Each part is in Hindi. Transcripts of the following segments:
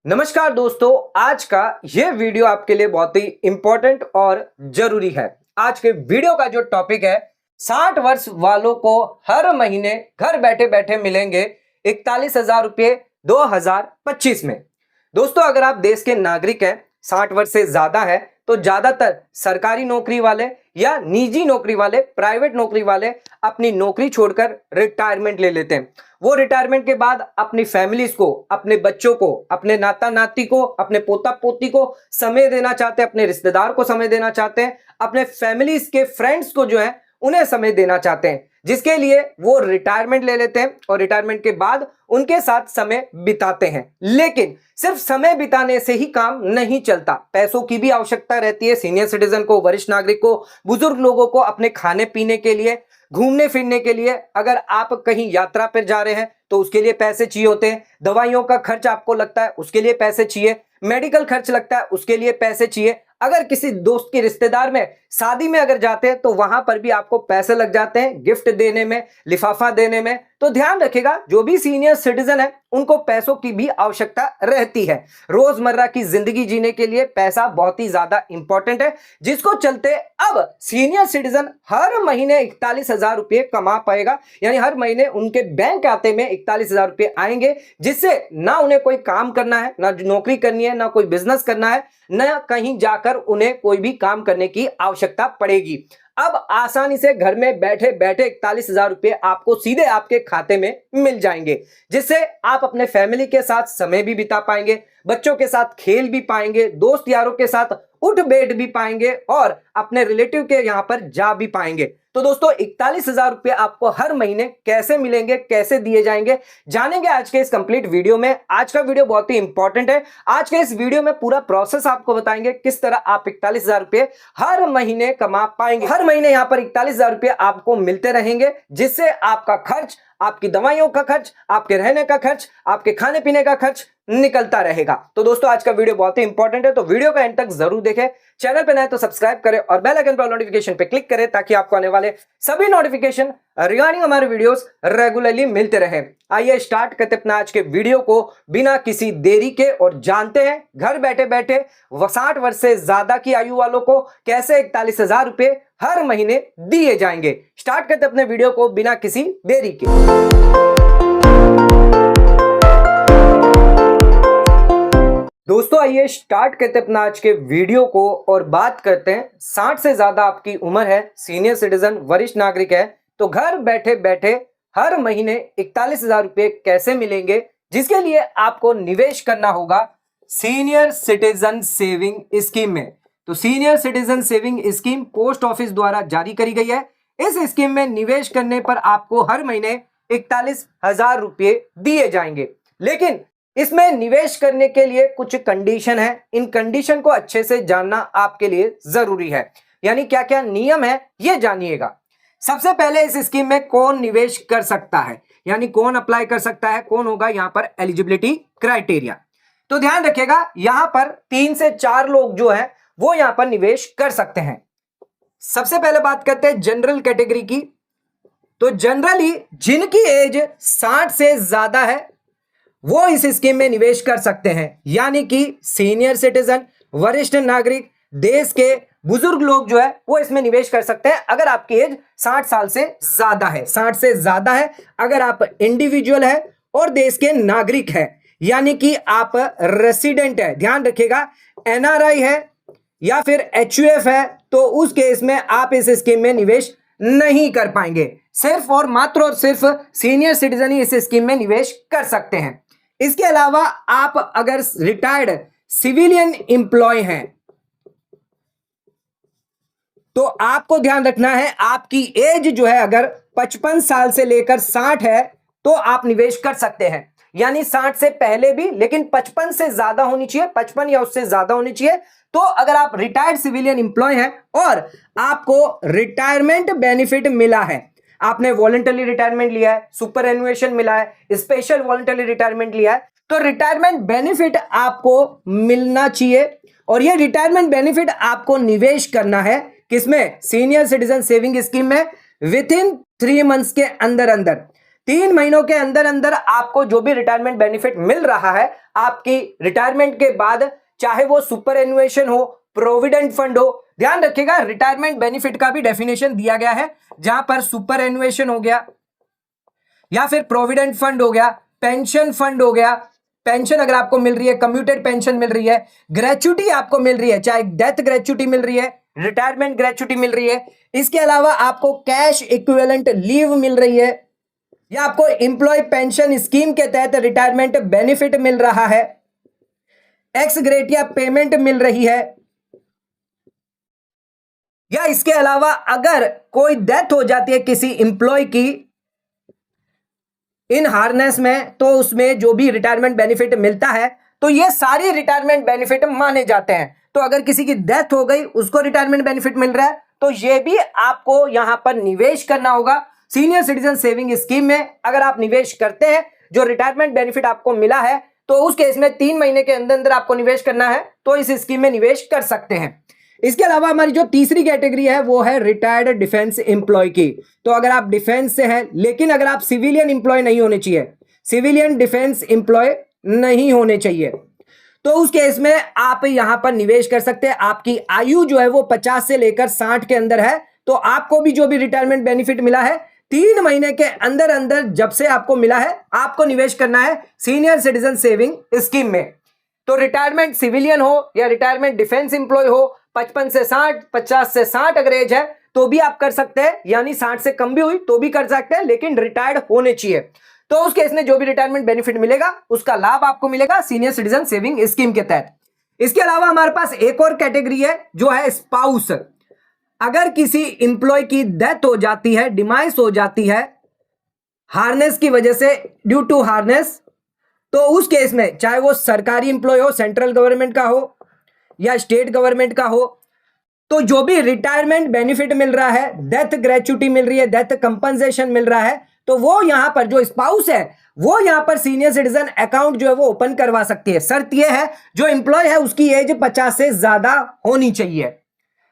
नमस्कार दोस्तों, आज का ये वीडियो आपके लिए बहुत ही इंपॉर्टेंट और जरूरी है। आज के वीडियो का जो टॉपिक है, 60 वर्ष वालों को हर महीने घर बैठे बैठे मिलेंगे 41,000 रुपये 2025 में। दोस्तों, अगर आप देश के नागरिक हैं, 60 वर्ष से ज्यादा है, तो ज्यादातर सरकारी नौकरी वाले या निजी नौकरी वाले, प्राइवेट नौकरी वाले अपनी नौकरी छोड़कर रिटायरमेंट ले लेते हैं। वो रिटायरमेंट के बाद अपनी फैमिलीज को, अपने बच्चों को, अपने नाता नाती को, अपने पोता पोती को समय देना चाहते हैं, अपने रिश्तेदार को समय देना चाहते हैं, अपने फैमिलीज के फ्रेंड्स को जो है उन्हें समय देना चाहते हैं, जिसके लिए वो रिटायरमेंट ले लेते हैं और रिटायरमेंट के बाद उनके साथ समय बिताते हैं। लेकिन सिर्फ समय बिताने से ही काम नहीं चलता, पैसों की भी आवश्यकता रहती है। सीनियर सिटीजन को, वरिष्ठ नागरिक को, बुजुर्ग लोगों को अपने खाने पीने के लिए, घूमने फिरने के लिए, अगर आप कहीं यात्रा पर जा रहे हैं तो उसके लिए पैसे चाहिए होते हैं। दवाइयों का खर्च आपको लगता है, उसके लिए पैसे चाहिए। मेडिकल खर्च लगता है, उसके लिए पैसे चाहिए। अगर किसी दोस्त के रिश्तेदार में शादी में अगर जाते हैं तो वहां पर भी आपको पैसे लग जाते हैं, गिफ्ट देने में, लिफाफा देने में। तो ध्यान रखिएगा, जो भी सीनियर सिटीजन है उनको पैसों की भी आवश्यकता रहती है। रोजमर्रा की जिंदगी जीने के लिए पैसा बहुत ही ज्यादा इंपॉर्टेंट है, जिसको चलते अब सीनियर सिटीजन हर महीने 41,000 रुपये कमा पाएगा। यानी हर महीने उनके बैंक खाते में 41,000 रुपये आएंगे, जिससे ना उन्हें कोई काम करना है, ना नौकरी करनी है, ना कोई बिजनेस करना है, ना कहीं जाकर उन्हें कोई भी काम करने की आवश्यकता पड़ेगी। अब आसानी से घर में बैठे बैठे 41,000 रुपये आपको सीधे आपके खाते में मिल जाएंगे, जिससे आप अपने फैमिली के साथ समय भी बिता पाएंगे, बच्चों के साथ खेल भी पाएंगे, दोस्त यारों के साथ उठ बैठ भी पाएंगे और अपने रिलेटिव के यहां पर जा भी पाएंगे। तो दोस्तों, 41,000 रुपये आपको हर महीने कैसे मिलेंगे, कैसे दिए जाएंगे, जानेंगे आज के इस कंप्लीट वीडियो में। आज का वीडियो बहुत ही इंपॉर्टेंट है। आज के इस वीडियो में पूरा प्रोसेस आपको बताएंगे, किस तरह आप 41,000 रुपये हर महीने कमा पाएंगे। हर महीने यहां पर 41,000 रुपये आपको मिलते रहेंगे, जिससे आपका खर्च, आपकी दवाइयों का खर्च, आपके रहने का खर्च, आपके खाने पीने का खर्च निकलता रहेगा। तो दोस्तों, आज का वीडियो बहुत ही इंपॉर्टेंट है, तो वीडियो का एंड तक जरूर देखें। चैनल पे नए तो सब्सक्राइब करें और बेल आइकन पर नोटिफिकेशन पे क्लिक करें, ताकि आपको आने वाले सभी नोटिफिकेशन रिगार्डिंग हमारे वीडियोस रेगुलरली मिलते रहे। आइए स्टार्ट करते अपना आज के वीडियो को बिना किसी देरी के, और जानते हैं घर बैठे बैठे 60 वर्ष से ज्यादा की आयु वालों को कैसे 41,000 रुपये हर महीने दिए जाएंगे। स्टार्ट करते अपने वीडियो को बिना किसी देरी के। दोस्तों, आइए स्टार्ट करते अपना आज के वीडियो को और बात करते हैं, 60 से ज्यादा आपकी उम्र है, सीनियर सिटीजन, वरिष्ठ नागरिक है, तो घर बैठे बैठे हर महीने 41,000 रुपये कैसे मिलेंगे, जिसके लिए आपको निवेश करना होगा सीनियर सिटीजन सेविंग स्कीम में। तो senior citizen saving scheme post office द्वारा जारी करी गई है। इस स्कीम में निवेश करने पर आपको हर महीने 41,000 रुपये दिए जाएंगे। लेकिन इसमें निवेश करने के लिए कुछ कंडीशन है। इन कंडीशन को अच्छे से जानना आपके लिए जरूरी है। यानी क्या क्या नियम है, ये जानिएगा। सबसे पहले, इस स्कीम में कौन निवेश कर सकता है, यानी कौन अप्लाई कर सकता है, कौन होगा यहां पर एलिजिबिलिटी क्राइटेरिया। तो ध्यान रखिएगा, यहां पर 3 से 4 लोग जो है वो यहां पर निवेश कर सकते हैं। सबसे पहले बात करते हैं जनरल कैटेगरी की। तो जनरली जिनकी एज 60 से ज्यादा है वो इस स्कीम में निवेश कर सकते हैं, यानी कि सीनियर सिटीजन, वरिष्ठ नागरिक, देश के बुजुर्ग लोग जो है वो इसमें निवेश कर सकते हैं। अगर आपकी एज 60 साल से ज्यादा है, 60 से ज्यादा है, अगर आप इंडिविजुअल है और देश के नागरिक है, यानी कि आप रेसिडेंट है, ध्यान रखिएगा, एनआरआई है या फिर एचयूएफ है, तो उस केस में आप इस स्कीम में निवेश नहीं कर पाएंगे। सिर्फ और मात्र और सिर्फ सीनियर सिटीजन ही इस स्कीम में निवेश कर सकते हैं। इसके अलावा आप अगर रिटायर्ड सिविलियन एम्प्लॉय हैं तो आपको ध्यान रखना है, आपकी एज जो है अगर 55 साल से लेकर 60 है तो आप निवेश कर सकते हैं। यानी 60 से पहले भी, लेकिन 55 से ज्यादा होनी चाहिए, 55 या उससे ज्यादा होनी चाहिए। तो अगर आप रिटायर्ड सिविलियन एम्प्लॉय हैं और आपको रिटायरमेंट बेनिफिट मिला है, आपने वॉलंटरी रिटायरमेंट लिया है, सुपर एनुएशन मिला है, स्पेशल वॉलंटरी रिटायरमेंट लिया है, तो रिटायरमेंट बेनिफिट आपको मिलना चाहिए। और ये रिटायरमेंट बेनिफिट आपको निवेश करना है किसमें? सीनियर सिटीजन सेविंग स्कीम में विद इन 3 मंथ्स के अंदर अंदर। 3 महीनों के अंदर अंदर आपको जो भी रिटायरमेंट बेनिफिट मिल रहा है आपकी रिटायरमेंट के बाद, चाहे वो सुपर एनुएशन हो, प्रोविडेंट फंड हो, ध्यान रखिएगा रिटायरमेंट बेनिफिट का भी डेफिनेशन दिया गया है, जहां पर सुपर एनुएशन हो गया या फिर प्रोविडेंट फंड हो गया, पेंशन फंड हो गया, पेंशन अगर आपको मिल रही है, कम्यूटेड पेंशन मिल रही है, ग्रेच्युटी आपको मिल रही है, चाहे डेथ ग्रेच्युटी मिल रही है, रिटायरमेंट ग्रेच्युटी मिल रही है, इसके अलावा आपको कैश इक्विवेलेंट लीव मिल रही है, या आपको एम्प्लॉय पेंशन स्कीम के तहत रिटायरमेंट बेनिफिट मिल रहा है, एक्स ग्रेटिया पेमेंट मिल रही है, या इसके अलावा अगर कोई डेथ हो जाती है किसी एम्प्लॉय की इन हार्नेस में, तो उसमें जो भी रिटायरमेंट बेनिफिट मिलता है, तो ये सारे रिटायरमेंट बेनिफिट माने जाते हैं। तो अगर किसी की डेथ हो गई उसको रिटायरमेंट बेनिफिट मिल रहा है, तो ये भी आपको यहां पर निवेश करना होगा सीनियर सिटीजन सेविंग स्कीम में। अगर आप निवेश करते हैं, जो रिटायरमेंट बेनिफिट आपको मिला है, तो उस केस में 3 महीने के अंदर अंदर आपको निवेश करना है, तो इस स्कीम में निवेश कर सकते हैं। इसके अलावा हमारी जो तीसरी कैटेगरी है वो है रिटायर्ड डिफेंस एम्प्लॉय की। तो अगर आप डिफेंस से हैं, लेकिन अगर आप सिविलियन एम्प्लॉय नहीं होने चाहिए, सिविलियन डिफेंस एम्प्लॉय नहीं होने चाहिए, तो उस केस में आप यहां पर निवेश कर सकते हैं। आपकी आयु जो है वो 50 से लेकर 60 के अंदर है, तो आपको भी जो भी रिटायरमेंट बेनिफिट मिला है 3 महीने के अंदर अंदर जब से आपको मिला है, आपको निवेश करना है सीनियर सिटीजन सेविंग स्कीम में। तो रिटायरमेंट सिविलियन हो या रिटायरमेंट डिफेंस एम्प्लॉय हो, 55 से 60, 50 से 60 अगर एज है तो भी आप कर सकते हैं, यानी 60 से कम भी हुई तो भी कर सकते हैं, लेकिन रिटायर्ड होने चाहिए। तो उस केस में जो भी रिटायरमेंट बेनिफिट मिलेगा उसका लाभ आपको मिलेगा सीनियर सिटीजन सेविंग स्कीम के तहत। इसके अलावा हमारे पास एक और कैटेगरी है जो है स्पाउस। अगर किसी इंप्लॉय की डेथ हो जाती है, डिमाइस हो जाती है हार्नेस की वजह से, ड्यू टू हार्नेस, तो उस केस में चाहे वो सरकारी इंप्लॉय हो, सेंट्रल गवर्नमेंट का हो या स्टेट गवर्नमेंट का हो, तो जो भी रिटायरमेंट बेनिफिट मिल रहा है, डेथ ग्रेच्युटी मिल रही है, डेथ कंपनसेशन मिल रहा है, तो वो यहां पर जो स्पाउस है वो यहां पर सीनियर सिटीजन अकाउंट जो है वो ओपन करवा सकती है। शर्त यह है जो इंप्लॉय है उसकी एज 50 से ज्यादा होनी चाहिए।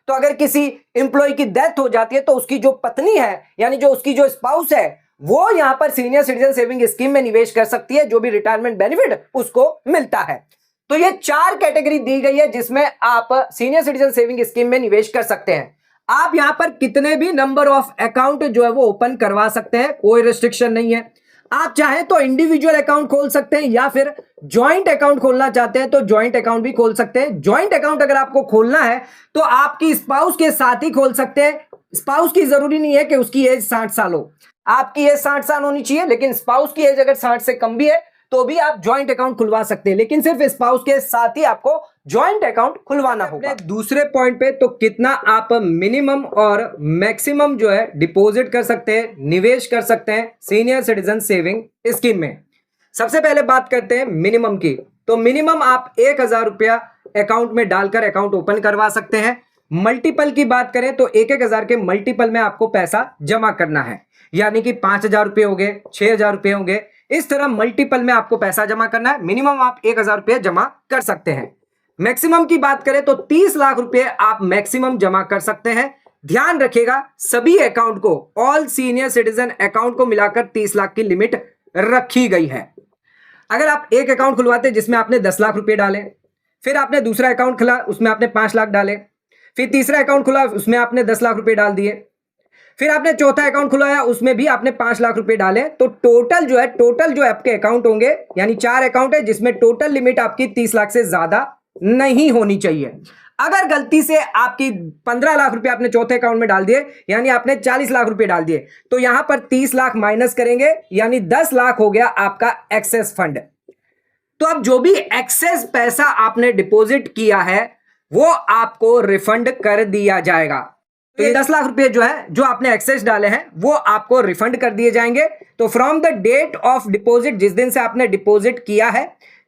तो अगर किसी इंप्लॉय की डेथ हो जाती है तो उसकी जो पत्नी है, यानी जो उसकी जो स्पाउस है, वो यहां पर सीनियर सिटीजन सेविंग स्कीम में निवेश कर सकती है, जो भी रिटायरमेंट बेनिफिट उसको मिलता है। तो ये 4 कैटेगरी दी गई है जिसमें आप सीनियर सिटीजन सेविंग स्कीम में निवेश कर सकते हैं। आप यहां पर कितने भी नंबर ऑफ अकाउंट जो है वो ओपन करवा सकते हैं, कोई रिस्ट्रिक्शन नहीं है। आप चाहें तो इंडिविजुअल अकाउंट खोल सकते हैं, या फिर ज्वाइंट अकाउंट खोलना चाहते हैं तो ज्वाइंट अकाउंट भी खोल सकते हैं। ज्वाइंट अकाउंट अगर आपको खोलना है तो आपकी स्पाउस के साथ ही खोल सकते हैं। स्पाउस की जरूरी नहीं है कि उसकी एज 60 साल हो, आपकी एज 60 साल होनी चाहिए, लेकिन स्पाउस की एज अगर 60 से कम भी है तो भी आप ज्वाइंट अकाउंट खुलवा सकते हैं, लेकिन सिर्फ स्पाउस के साथ ही आपको ज्वाइंट अकाउंट खुलवाना होगा। दूसरे पॉइंट पे, तो कितना आप मिनिमम और मैक्सिमम जो है डिपॉजिट कर सकते हैं, निवेश कर सकते हैं सीनियर सिटीजन सेविंग स्कीम में। सबसे पहले बात करते हैं मिनिमम की। तो मिनिमम आप 1000 रुपया अकाउंट में डालकर अकाउंट ओपन करवा सकते हैं। मल्टीपल की बात करें तो 1000 के मल्टीपल में आपको पैसा जमा करना है, यानी कि 5000 रुपये हो गए, 6000 रुपये होंगे, इस तरह मल्टीपल में आपको पैसा जमा करना है। मिनिमम आप 1000 रुपये जमा कर सकते हैं। मैक्सिमम की बात करें तो 30 लाख रुपए आप मैक्सिमम जमा कर सकते हैं। ध्यान रखिएगा सभी अकाउंट को, ऑल सीनियर सिटीजन अकाउंट को मिलाकर 30 लाख की लिमिट रखी गई है। अगर आप एक अकाउंट खुलवाते हैं जिसमें आपने 10 लाख रुपए डाले, फिर आपने दूसरा अकाउंट खुला उसमें आपने 5 लाख डाले, फिर तीसरा अकाउंट खुला उसमें आपने 10 लाख रुपए डाल दिए, फिर आपने चौथा अकाउंट खुलवाया उसमें भी आपने 5 लाख रुपए डाले, तो टोटल जो आपके अकाउंट होंगे, यानी 4 अकाउंट है जिसमें टोटल लिमिट आपकी 30 लाख से ज्यादा नहीं होनी चाहिए। अगर गलती से आपकी 15 लाख रुपए आपने चौथे अकाउंट में डाल दिए, यानी आपने 40 लाख रुपए डाल दिए, तो यहां पर 30 लाख माइनस करेंगे, यानी 10 लाख हो गया आपका एक्सेस फंड। तो अब जो भी एक्सेस पैसा आपने डिपॉजिट किया है वो आपको रिफंड कर दिया जाएगा। तो ये 10 लाख रुपए जो है, जो आपने एक्सेस डाले हैं, वो आपको रिफंड कर दिए जाएंगे। तो from the date of deposit, जिस दिन से आपने डिपॉजिट किया है,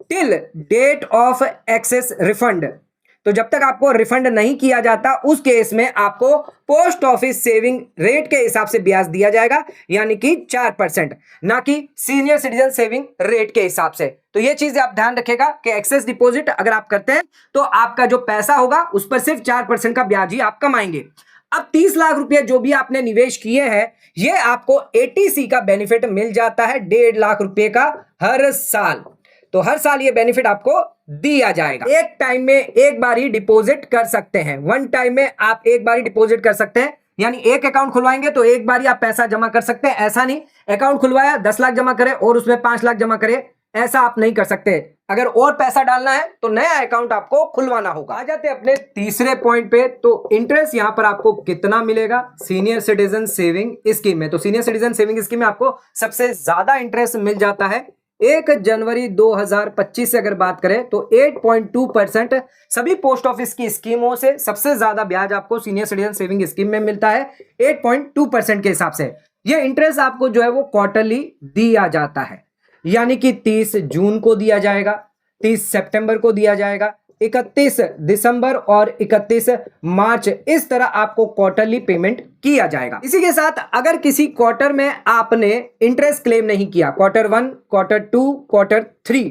till date of excess refund, तो जब तक आपको रिफंड नहीं किया जाता उस केस में आपको पोस्ट ऑफिस सेविंग रेट के हिसाब से ब्याज दिया जाएगा, यानी कि 4%, ना कि सीनियर सिटीजन सेविंग रेट के हिसाब से। तो ये चीज आप ध्यान रखिएगा कि एक्सेस डिपॉजिट अगर आप करते हैं तो आपका जो पैसा होगा उस पर सिर्फ 4% का ब्याज ही आप कमाएंगे। अब 30 लाख रुपए जो भी आपने निवेश किए हैं, ये आपको एटीसी का बेनिफिट मिल जाता है 1.5 लाख रुपए का हर साल। तो हर साल ये बेनिफिट आपको दिया जाएगा। एक टाइम में एक बार ही डिपॉजिट कर सकते हैं, वन टाइम में आप एक बार ही डिपॉजिट कर सकते हैं, यानी एक अकाउंट खुलवाएंगे तो एक बार ही आप पैसा जमा कर सकते हैं। ऐसा नहीं अकाउंट खुलवाया 10 लाख जमा करें और उसमें 5 लाख जमा करें, ऐसा आप नहीं कर सकते। अगर और पैसा डालना है तो नया अकाउंट आपको खुलवाना होगा। आ जाते हैं अपने तीसरे पॉइंट पे, तो इंटरेस्ट यहां पर आपको कितना मिलेगा सीनियर सिटीजन सेविंग स्कीम में। तो सीनियर सिटीजन सेविंग स्कीम में आपको सबसे ज्यादा इंटरेस्ट मिल जाता है। 1 जनवरी 2025 से अगर बात करें तो 8.2% सभी पोस्ट ऑफिस की स्कीमों से सबसे ज्यादा ब्याज आपको सीनियर सिटीजन सेविंग स्कीम में मिलता है 8.2% के हिसाब से। यह इंटरेस्ट आपको जो है वो क्वार्टरली दिया जाता है, यानी कि 30 जून को दिया जाएगा, 30 सितंबर को दिया जाएगा, 31 दिसंबर और 31 मार्च, इस तरह आपको क्वार्टरली पेमेंट किया जाएगा। इसी के साथ अगर किसी क्वार्टर में आपने इंटरेस्ट क्लेम नहीं किया, क्वार्टर 1, क्वार्टर 2, क्वार्टर 3,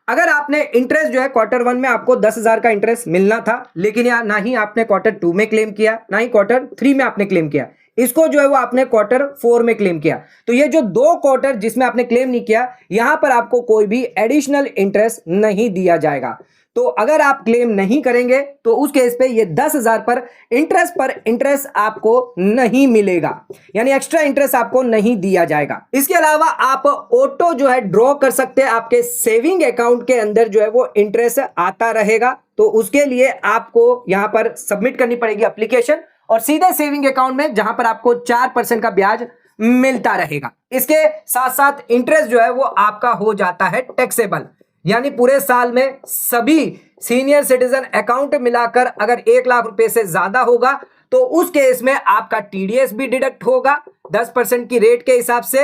अगर आपने इंटरेस्ट जो है क्वार्टर 1 में आपको 10,000 का इंटरेस्ट मिलना था, लेकिन या ना ही आपने क्वार्टर 2 में क्लेम किया, ना ही क्वार्टर 3 में आपने क्लेम किया, इसको जो है वो आपने क्वार्टर 4 में क्लेम किया, तो ये जो 2 क्वार्टर जिसमें आपने क्लेम नहीं किया, यहां पर आपको कोई भी एडिशनल इंटरेस्ट नहीं दिया जाएगा। तो अगर आप क्लेम नहीं करेंगे तो उस केस पे ये 10,000 पर इंटरेस्ट आपको नहीं मिलेगा, यानी एक्स्ट्रा इंटरेस्ट आपको नहीं दिया जाएगा। इसके अलावा आप ऑटो जो है ड्रॉ कर सकते हैं, आपके सेविंग अकाउंट के अंदर जो है वो इंटरेस्ट आता रहेगा। तो उसके लिए आपको यहां पर सबमिट करनी पड़ेगी एप्लीकेशन और सीधे सेविंग अकाउंट में, जहां पर आपको 4% का ब्याज मिलता रहेगा। इसके साथ साथ इंटरेस्ट जो है वो आपका हो जाता है टैक्सेबल, यानी पूरे साल में सभी सीनियर सिटीजन अकाउंट मिलाकर अगर 1 लाख रुपए से ज्यादा होगा तो उस केस में आपका टीडीएस भी डिडक्ट होगा 10% की रेट के हिसाब से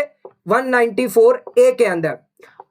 194A के अंदर।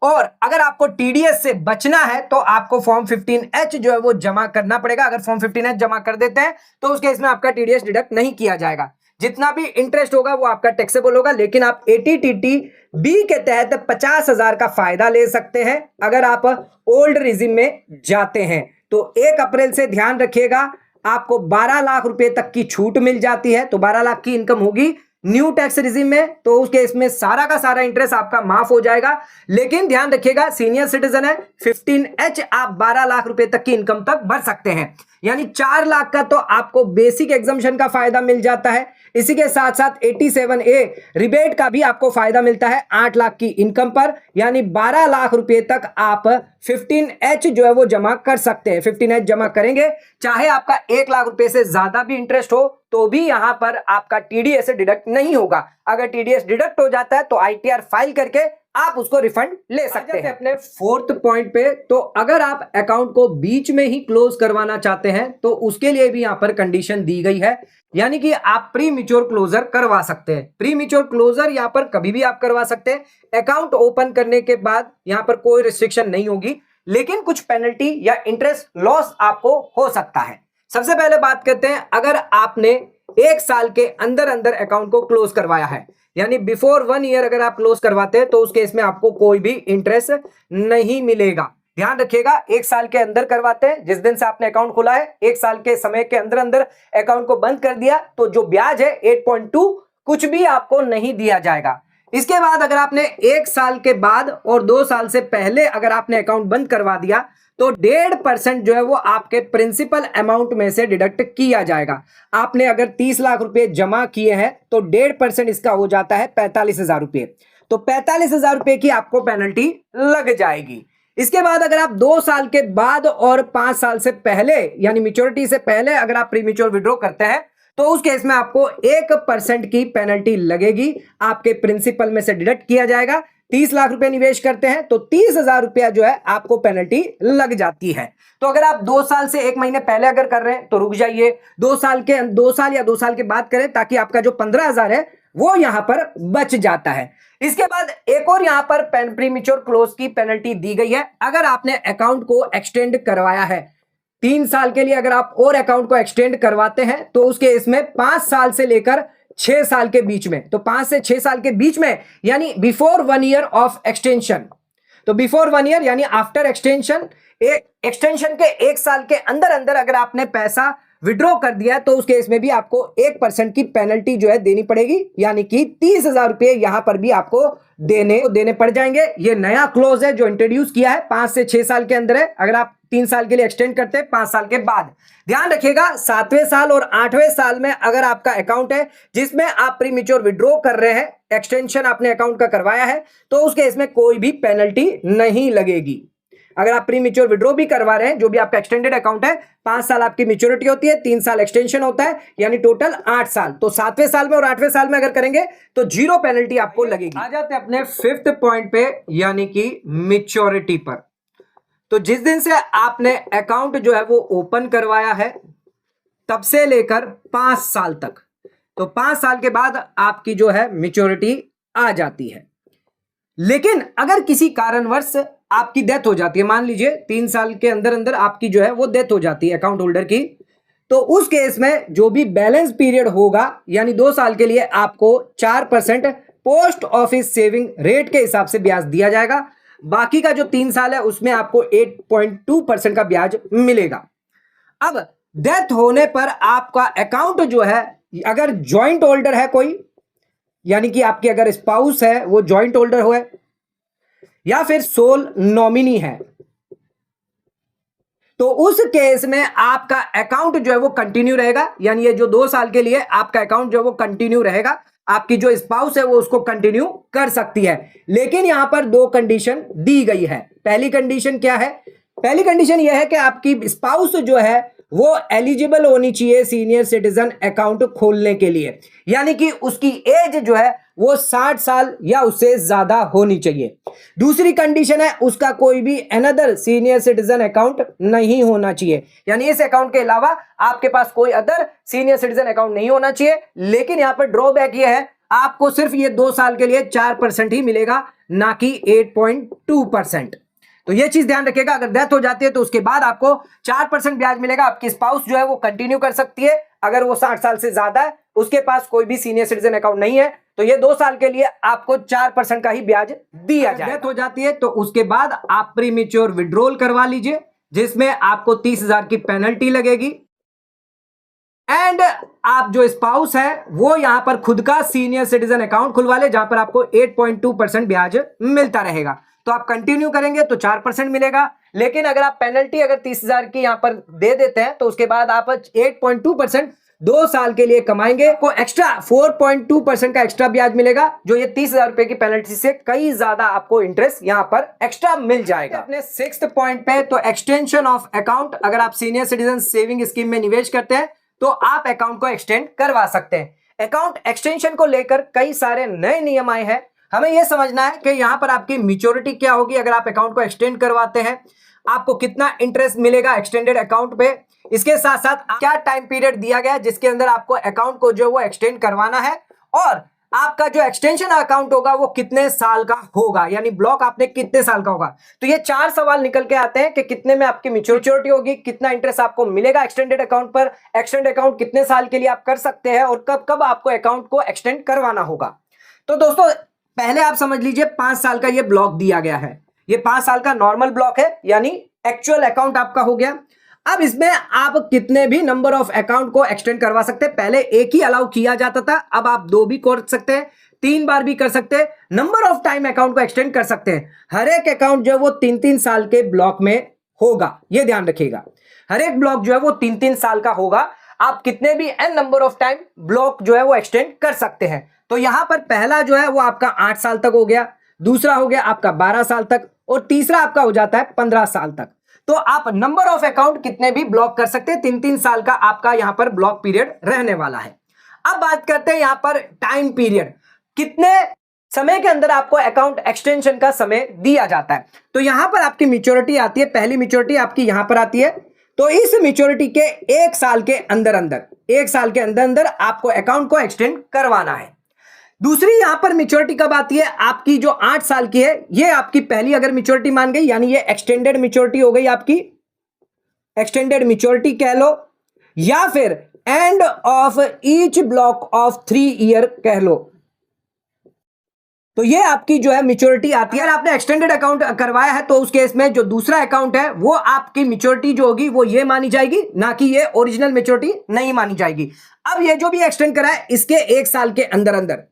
और अगर आपको टीडीएस से बचना है तो आपको फॉर्म 15H जो है वो जमा करना पड़ेगा। अगर फॉर्म 15H जमा कर देते हैं तो उस केस में आपका टीडीएस डिडक्ट नहीं किया जाएगा, जितना भी इंटरेस्ट होगा वो आपका टैक्सेबल होगा। लेकिन आप एटीटीटी बी के तहत 50,000 का फायदा ले सकते हैं अगर आप ओल्ड रिजिम में जाते हैं। तो 1 अप्रैल से ध्यान रखिएगा, आपको 12 लाख रुपए तक की छूट मिल जाती है। तो 12 लाख की इनकम होगी न्यू टैक्स रिजिम में, तो उस केस में सारा का सारा इंटरेस्ट आपका माफ हो जाएगा। लेकिन ध्यान रखिएगा सीनियर सिटीजन है, 15H आप 12 लाख रुपए तक की इनकम तक भर सकते हैं, यानी 4 लाख का तो आपको बेसिक एग्जम्पशन का फायदा मिल जाता है। इसी के साथ साथ 87A रिबेट का भी आपको फायदा मिलता है 8 लाख की इनकम पर, यानी 12 लाख रुपए तक आप 15H जो है वो जमा कर सकते हैं। 15H जमा करेंगे, चाहे आपका 1 लाख रुपए से ज्यादा भी इंटरेस्ट हो तो भी यहां पर आपका टीडीएस डिडक्ट नहीं होगा। अगर टीडीएस डिडक्ट हो जाता है तो आईटीआर फाइल करके आप उसको रिफंड ले सकते हैं। अपने 4th पॉइंट पे, तो अगर आप अकाउंट को बीच में ही क्लोज करवाना चाहते हैं तो उसके लिए भी यहां पर कंडीशन दी गई है, यानी कि आप प्री मैच्योर क्लोजर करवा सकते हैं। प्री मैच्योर क्लोजर यहां पर कभी भी आप करवा सकते हैं। अकाउंट ओपन करने के बाद यहां पर कोई रिस्ट्रिक्शन नहीं होगी, लेकिन कुछ पेनल्टी या इंटरेस्ट लॉस आपको हो सकता है। सबसे पहले बात करते हैं, अगर आपने 1 साल के अंदर अंदर अकाउंट को क्लोज करवाया है, यानी बिफोर 1 ईयर अगर आप क्लोज करवाते हैं तो उस केस में आपको कोई भी इंटरेस्ट नहीं मिलेगा। ध्यान रखिएगा, 1 साल के अंदर करवाते हैं, जिस दिन से आपने अकाउंट खोला है 1 साल के समय के अंदर अंदर अकाउंट को बंद कर दिया तो जो ब्याज है 8.2 कुछ भी आपको नहीं दिया जाएगा। इसके बाद अगर आपने 1 साल के बाद और 2 साल से पहले अगर आपने अकाउंट बंद करवा दिया तो 1.5% जो है वो आपके प्रिंसिपल अमाउंट में से डिडक्ट किया जाएगा। आपने अगर 30 लाख रुपए जमा किए हैं तो 1.5% इसका हो जाता है 45,000 रुपए। तो 45,000 रुपए की आपको पेनल्टी लग जाएगी। इसके बाद अगर आप 2 साल के बाद और 5 साल से पहले यानी मैच्योरिटी से पहले अगर आप प्रीमेच्योर विड्रॉ करते हैं तो उस केस में आपको 1% की पेनल्टी लगेगी, आपके प्रिंसिपल में से डिडक्ट किया जाएगा। 30 लाख रुपए निवेश करते हैं तो 30,000 रुपया जो है आपको पेनल्टी लग जाती है। तो अगर आप 2 साल से 1 महीने पहले अगर कर रहे हैं तो रुक जाइए, 2 साल या 2 साल के बाद करें, ताकि आपका जो 15,000 है वो यहां पर बच जाता है। इसके बाद एक और यहां पर प्रीमेच्योर क्लोज की पेनल्टी दी गई है। अगर आपने अकाउंट को एक्सटेंड करवाया है 3 साल के लिए, अगर आप और अकाउंट को एक्सटेंड करवाते हैं तो उसके इसमें 5 साल से लेकर 6 साल के बीच में, तो 5 से 6 साल के बीच में, यानी बिफोर 1 ईयर ऑफ एक्सटेंशन, तो बिफोर 1 ईयर यानी आफ्टर एक्सटेंशन, एक्सटेंशन के 1 साल के अंदर अंदर अगर आपने पैसा विड्रॉ कर दिया तो उस केस में भी आपको 1% की पेनल्टी जो है देनी पड़ेगी, यानी कि 30,000 रुपए यहां पर भी आपको देने पड़ जाएंगे। ये नया क्लोज है जो इंट्रोड्यूस किया है, 5 से 6 साल के अंदर है। अगर आप 3 साल के लिए एक्सटेंड करते हैं 5 साल के बाद। ध्यान रखिएगा 7वें साल और 8वें साल में अगर आपका अकाउंट है जिसमें आप प्रीमेच्योर विड्रॉ कर रहे हैं, एक्सटेंशन आपने अकाउंट का करवाया है, तो उस केस में कोई भी पेनल्टी नहीं लगेगी। अगर आप प्रीमेच्योर विड्रॉ भी करवा रहे हैं, जो भी आपका एक्सटेंडेड अकाउंट है, 5 साल आपकी मैच्योरिटी होती है, 3 साल एक्सटेंशन होता है, यानी टोटल 8 साल। तो 7वें साल में और 8वें साल में अगर करेंगे तो 0 पेनल्टी आपको लगेगी। आ जाते हैं अपने 5th पॉइंट पे, यानी कि मैच्योरिटी पर। तो जिस दिन से आपने अकाउंट जो है वो ओपन करवाया है तब से लेकर 5 साल तक, तो 5 साल के बाद आपकी जो है मैच्योरिटी आ जाती है। लेकिन अगर किसी कारणवश आपकी डेथ हो जाती है, मान लीजिए 3 साल के अंदर अंदर आपकी जो है वो डेथ हो जाती है अकाउंट होल्डर की, तो उस केस में जो भी बैलेंस पीरियड होगा, यानी 2 साल के लिए आपको 4% पोस्ट ऑफिस सेविंग रेट के हिसाब से ब्याज दिया जाएगा। बाकी का जो 3 साल है उसमें आपको 8.2% का ब्याज मिलेगा। अब डेथ होने पर आपका अकाउंट जो है, अगर ज्वाइंट होल्डर है कोई, यानी कि आपके अगर स्पाउस है वो ज्वाइंट होल्डर हो, या फिर सोल नॉमिनी है, तो उस केस में आपका अकाउंट जो है वो कंटिन्यू रहेगा। यानी ये जो 2 साल के लिए आपका अकाउंट जो है वो कंटिन्यू रहेगा। आपकी जो स्पाउस है वो उसको कंटिन्यू कर सकती है। लेकिन यहां पर 2 कंडीशन दी गई है। पहली कंडीशन क्या है? पहली कंडीशन यह है कि आपकी स्पाउस जो है वो एलिजिबल होनी चाहिए सीनियर सिटीजन अकाउंट खोलने के लिए, यानी कि उसकी एज जो है वो 60 साल या उससे ज्यादा होनी चाहिए। दूसरी कंडीशन है उसका कोई भी अनदर सीनियर सिटीजन अकाउंट नहीं होना चाहिए, यानी इस अकाउंट के अलावा आपके पास कोई अदर सीनियर सिटीजन अकाउंट नहीं होना चाहिए। लेकिन यहां पर ड्रॉबैक ये है, आपको सिर्फ ये 2 साल के लिए 4% ही मिलेगा, ना कि 8.2%। तो ये चीज ध्यान रखिएगा, अगर डेथ हो जाती है तो उसके बाद आपको 4% ब्याज मिलेगा। आपकी स्पाउस जो है वो कंटिन्यू कर सकती है, अगर वो 60 साल से ज्यादा है, उसके पास कोई भी सीनियर सिटीजन अकाउंट नहीं है, तो ये 2 साल के लिए आपको 4% का ही ब्याज दिया जाए। डेथ हो जाती है तो उसके बाद आप प्रीमेच्योर विड्रॉल करवा लीजिए, जिसमें आपको 30,000 की पेनल्टी लगेगी। एंड आप जो स्पाउस है वो यहां पर खुद का सीनियर सिटीजन अकाउंट खुलवा ले, जहां पर आपको 8.2% ब्याज मिलता रहेगा। तो आप कंटिन्यू करेंगे तो 4% मिलेगा। लेकिन अगर आप पेनल्टी अगर 30,000 की यहां पर दे देते हैं तो उसके बाद आप 8.2% 2 साल के लिए कमाएंगे, को एक्स्ट्रा 4.2% का एक्स्ट्रा ब्याज मिलेगा, जो ये 30,000 रुपए की पेनल्टी से कई ज्यादा आपको इंटरेस्ट यहां पर एक्स्ट्रा मिल जाएगा। अपने 6th पॉइंट पे, तो एक्सटेंशन ऑफ अकाउंट। अगर आप सीनियर सिटीजन सेविंग स्कीम में निवेश करते हैं तो आप अकाउंट को एक्सटेंड करवा सकते हैं। अकाउंट एक्सटेंशन को लेकर कई सारे नए नियम आए हैं। हमें यह समझना है कि यहां पर आपकी मैच्योरिटी क्या होगी अगर आप अकाउंट को एक्सटेंड करवाते हैं, आपको कितना इंटरेस्ट मिलेगा एक्सटेंडेड अकाउंट पे, इसके साथ साथ क्या टाइम पीरियड दिया गया है जिसके अंदर आपको अकाउंट को जो वो एक्सटेंड करवाना है, और आपका जो एक्सटेंशन अकाउंट होगा वो कितने साल का होगा, यानी ब्लॉक आपने कितने साल का होगा। तो ये 4 सवाल निकल के आते हैं कि कितने में आपकी मैच्योरिटी होगी, कितना इंटरेस्ट आपको मिलेगा एक्सटेंडेड अकाउंट पर, एक्सटेंड अकाउंट कितने साल के लिए आप कर सकते हैं, और कब कब आपको अकाउंट को एक्सटेंड करवाना होगा। तो दोस्तों पहले आप समझ लीजिए 5 साल का ये ब्लॉक दिया गया है, ये 5 साल का नॉर्मल ब्लॉक है, यानी एक्चुअल अकाउंट आपका हो गया। अब इसमें आप कितने भी नंबर ऑफ अकाउंट को एक्सटेंड करवा सकते हैं। पहले एक ही अलाउ किया जाता था, अब आप 2 भी कर सकते हैं, 3 बार भी कर सकते हैं, नंबर ऑफ टाइम अकाउंट को एक्सटेंड कर सकते हैं। हर एक अकाउंट जो है वो 3-3 साल के ब्लॉक में होगा, ये ध्यान रखिएगा। हर एक ब्लॉक जो है वो 3-3 साल का होगा। आप कितने भी n number of time block जो है वो एक्सटेंड कर सकते हैं। तो यहां पर पहला जो है वो आपका 8 साल तक हो गया, दूसरा हो गया आपका 12 साल तक, और तीसरा आपका हो जाता है 15 साल तक। तो आप नंबर ऑफ अकाउंट कितने भी ब्लॉक कर सकते हैं, 3-3 साल का आपका यहां पर ब्लॉक पीरियड रहने वाला है। अब बात करते हैं यहां पर टाइम पीरियड, कितने समय के अंदर आपको अकाउंट एक्सटेंशन का समय दिया जाता है। तो यहां पर आपकी मैच्योरिटी आती है, पहली मैच्योरिटी आपकी यहां पर आती है। तो इस मैच्योरिटी के 1 साल के अंदर अंदर, 1 साल के अंदर अंदर आपको अकाउंट को एक्सटेंड करवाना है। दूसरी यहां पर मैच्योरिटी कब आती है, आपकी जो 8 साल की है, ये आपकी पहली अगर मैच्योरिटी मान गई, यानी ये एक्सटेंडेड मैच्योरिटी हो गई आपकी, एक्सटेंडेड मैच्योरिटी कह लो, या फिर end of each block of 3 year कह लो। तो ये आपकी जो है मैच्योरिटी आती है। अगर आपने एक्सटेंडेड अकाउंट करवाया है तो उस केस में जो दूसरा अकाउंट है वो आपकी मैच्योरिटी जो होगी वो ये मानी जाएगी, ना कि ये ओरिजिनल मैच्योरिटी नहीं मानी जाएगी। अब ये जो भी एक्सटेंड करा है इसके 1 साल के अंदर अंदर,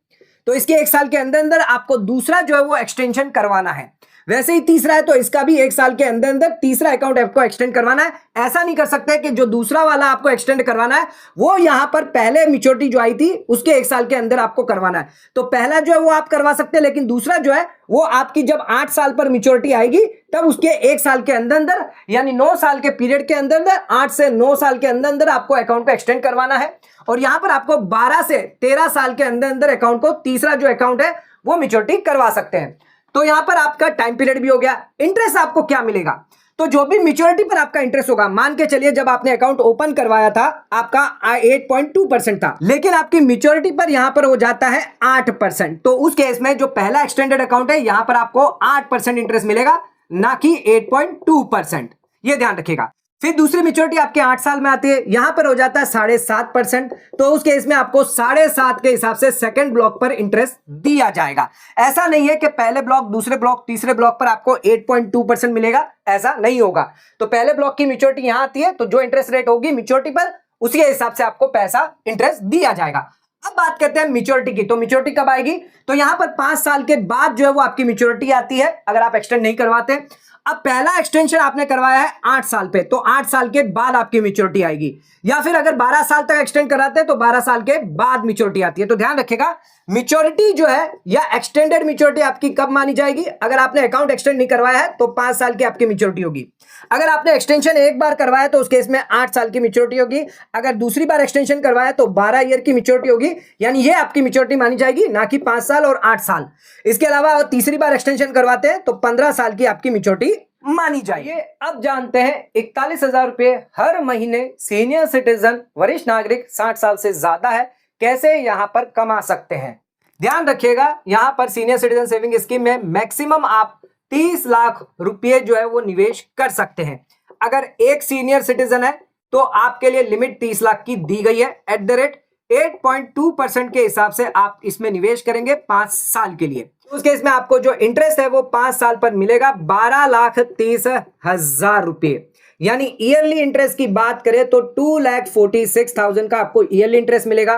तो इसके 1 साल के अंदर अंदर आपको दूसरा जो है वो एक्सटेंशन करवाना है। वैसे ही तीसरा है तो इसका भी 1 साल के अंदर अंदर तीसरा अकाउंट आपको एक्सटेंड करवाना है। ऐसा नहीं कर सकते कि जो दूसरा वाला आपको एक्सटेंड करवाना है वो यहां पर पहले मैच्योरिटी जो आई थी उसके 1 साल के अंदर आपको करवाना है। तो पहला जो है वो आप करवा सकते हैं, लेकिन दूसरा जो है वो आपकी जब 8 साल पर मैच्योरिटी आएगी तब उसके 1 साल के अंदर अंदर, यानी 9 साल के पीरियड के अंदर अंदर, 8 से 9 साल के अंदर अंदर आपको अकाउंट को एक्सटेंड करवाना है। और यहां पर आपको 12 से 13 साल के अंदर अंदर अकाउंट को तीसरा जो अकाउंट है वो मैच्योरिटी करवा सकते हैं। तो यहां पर आपका टाइम पीरियड भी हो गया। इंटरेस्ट आपको क्या मिलेगा, तो जो भी मैच्योरिटी पर आपका इंटरेस्ट होगा, मान के चलिए जब आपने अकाउंट ओपन करवाया था आपका 8.2% था, लेकिन आपकी मैच्योरिटी पर यहां पर हो जाता है 8%। तो उस केस में जो पहला एक्सटेंडेड अकाउंट है यहां पर आपको 8% इंटरेस्ट मिलेगा, ना कि 8.2%। ये ध्यान रखिएगा। फिर दूसरी मैच्योरिटी आपके 8 साल में आती है, यहां पर हो जाता है 7.5%। तो उस केस में आपको 7.5 के हिसाब से सेकंड ब्लॉक पर इंटरेस्ट दिया जाएगा। ऐसा नहीं है कि पहले ब्लॉक, दूसरे ब्लॉक, तीसरे ब्लॉक पर आपको 8.2% मिलेगा, ऐसा नहीं होगा। तो पहले ब्लॉक की मैच्योरिटी यहां आती है तो जो इंटरेस्ट रेट होगी मैच्योरिटी पर उसी के हिसाब से आपको पैसा इंटरेस्ट दिया जाएगा। अब बात करते हैं मैच्योरिटी की। तो मैच्योरिटी कब आएगी, तो यहां पर 5 साल के बाद जो है वो आपकी मैच्योरिटी आती है अगर आप एक्सटेंड नहीं करवाते। अब पहला एक्सटेंशन आपने करवाया है 8 साल पे, तो 8 साल के बाद आपकी मैच्योरिटी आएगी, या फिर अगर 12 साल तक एक्सटेंड कराते हैं तो 12 साल के बाद मैच्योरिटी आती है। तो ध्यान रखिएगा, मैच्योरिटी जो है या एक्सटेंडेड मैच्योरिटी आपकी कब मानी जाएगी, अगर आपने अकाउंट एक्सटेंड नहीं करवाया है तो 5 साल की आपकी मैच्योरिटी होगी। अगर आपने एक्सटेंशन एक बार करवाया तो उस केस में 8 साल की मैच्योरिटी होगी। अगर दूसरी बार एक्सटेंशन करवाया तो 12 ईयर की मैच्योरिटी होगी, यानी ये आपकी मैच्योरिटी मानी जाएगी, ना कि 5 साल और 8 साल। इसके अलावा तीसरी बार एक्सटेंशन करवाते हैं तो 15 साल की आपकी मैच्योरिटी मानी जाइए। अब जानते हैं 41,000 रुपए हर महीने सीनियर सिटीजन, वरिष्ठ नागरिक 60 साल से ज्यादा है, कैसे यहां पर कमा सकते हैं। ध्यान रखिएगा, यहां पर सीनियर सिटीजन सेविंग स्कीम में मैक्सिमम आप 30 लाख रुपए जो है वो निवेश कर सकते हैं। अगर एक सीनियर सिटीजन है तो आपके लिए लिमिट 30 लाख की दी गई है। एट द रेट 8.2% के हिसाब से आप इसमें निवेश करेंगे 5 साल के लिए। उस केस में आपको जो इंटरेस्ट है वो 5 साल पर मिलेगा 12,30,000 रुपए, यानी ईयरली इंटरेस्ट की बात करें तो 2,46,000 का आपको ईयरली इंटरेस्ट मिलेगा।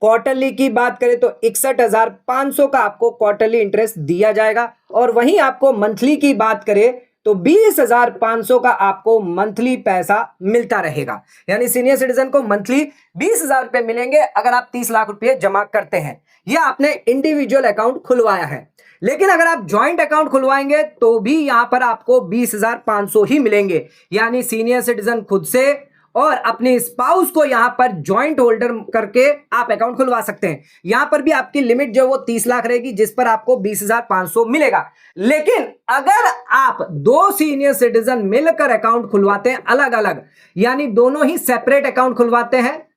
क्वार्टरली की बात करें तो 61,500 का आपको क्वार्टरली इंटरेस्ट दिया जाएगा। और वहीं आपको मंथली की बात करें तो 20,500 का आपको मंथली पैसा मिलता रहेगा, यानी सीनियर सिटीजन को मंथली 20,000 रुपए मिलेंगे अगर आप 30 लाख रुपए जमा करते हैं। यह आपने इंडिविजुअल अकाउंट खुलवाया है। लेकिन अगर आप ज्वाइंट अकाउंट खुलवाएंगे तो भी यहां पर आपको 20,500 ही मिलेंगे, यानी सीनियर सिटीजन खुद से और अपने स्पाउस को यहां पर ज्वाइंट होल्डर करके आप अकाउंट खुलवा सकते हैं। यहां पर भी आपकी लिमिट जो वो 30 लाख रहेगी, जिस पर आपको 20,500 मिलेगा। लेकिन अगर आप 2 सीनियर सिटीजन मिलकर अकाउंट खुलवाते हैं अलग अलग, यानी दोनों ही सेपरेट अकाउंट खुलवाते हैं,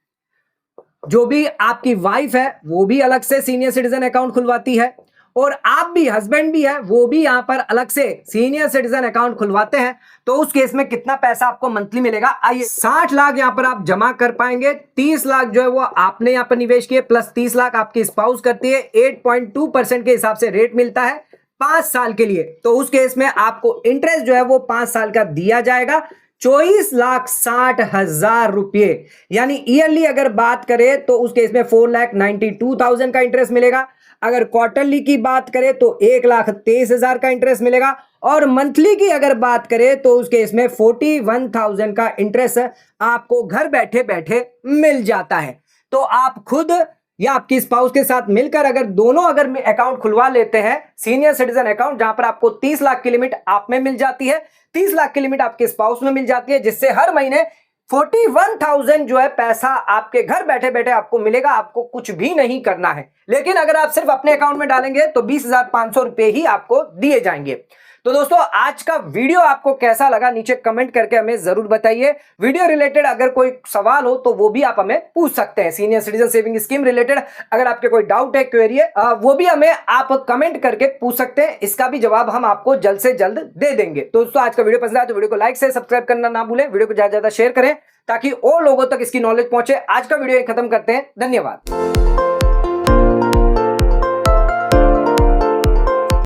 जो भी आपकी वाइफ है वो भी अलग से सीनियर सिटीजन अकाउंट खुलवाती है और आप भी, हस्बैंड भी है वो भी यहां पर अलग से सीनियर सिटीजन अकाउंट खुलवाते हैं, तो उस केस में कितना पैसा आपको मंथली मिलेगा। आइए, 60 लाख यहां पर आप जमा कर पाएंगे। 30 लाख जो है वो आपने यहां पर निवेश किए, प्लस 30 लाख आपकी स्पाउस करती है। 8.2% के हिसाब से रेट मिलता है 5 साल के लिए। तो उस केस में आपको इंटरेस्ट जो है वो 5 साल का दिया जाएगा 24,60,000 रुपये, यानी ईयरली अगर बात करें तो उस केस में 4,92,000 का इंटरेस्ट मिलेगा। अगर क्वार्टरली की बात करें तो 1,23,000 का इंटरेस्ट मिलेगा। और मंथली की अगर बात करें तो उस केस में 41,000 का इंटरेस्ट आपको घर बैठे बैठे मिल जाता है। तो आप खुद या आपकी स्पाउस के साथ मिलकर अगर दोनों अगर अकाउंट खुलवा लेते हैं, सीनियर सिटीजन अकाउंट, जहां पर आपको 30 लाख की लिमिट आप में मिल जाती है, 30 लाख की लिमिट आपके स्पाउस में मिल जाती है, जिससे हर महीने 41,000 जो है पैसा आपके घर बैठे बैठे आपको मिलेगा। आपको कुछ भी नहीं करना है। लेकिन अगर आप सिर्फ अपने अकाउंट में डालेंगे तो 20,500 रुपए ही आपको दिए जाएंगे। तो दोस्तों, आज का वीडियो आपको कैसा लगा नीचे कमेंट करके हमें जरूर बताइए। वीडियो रिलेटेड अगर कोई सवाल हो तो वो भी आप हमें पूछ सकते हैं। Senior citizen saving scheme related अगर आपके कोई डाउट है, क्वेरी है, वो भी हमें आप कमेंट करके पूछ सकते हैं। इसका भी जवाब हम आपको जल्द से जल्द दे देंगे। तो दोस्तों, आज का वीडियो पसंद आया तो वीडियो को लाइक से सब्सक्राइब करना ना भूलें। वीडियो को ज्यादा से ज्यादा शेयर करें ताकि और लोगों तक इसकी नॉलेज पहुंचे। आज का वीडियो खत्म करते हैं। धन्यवाद।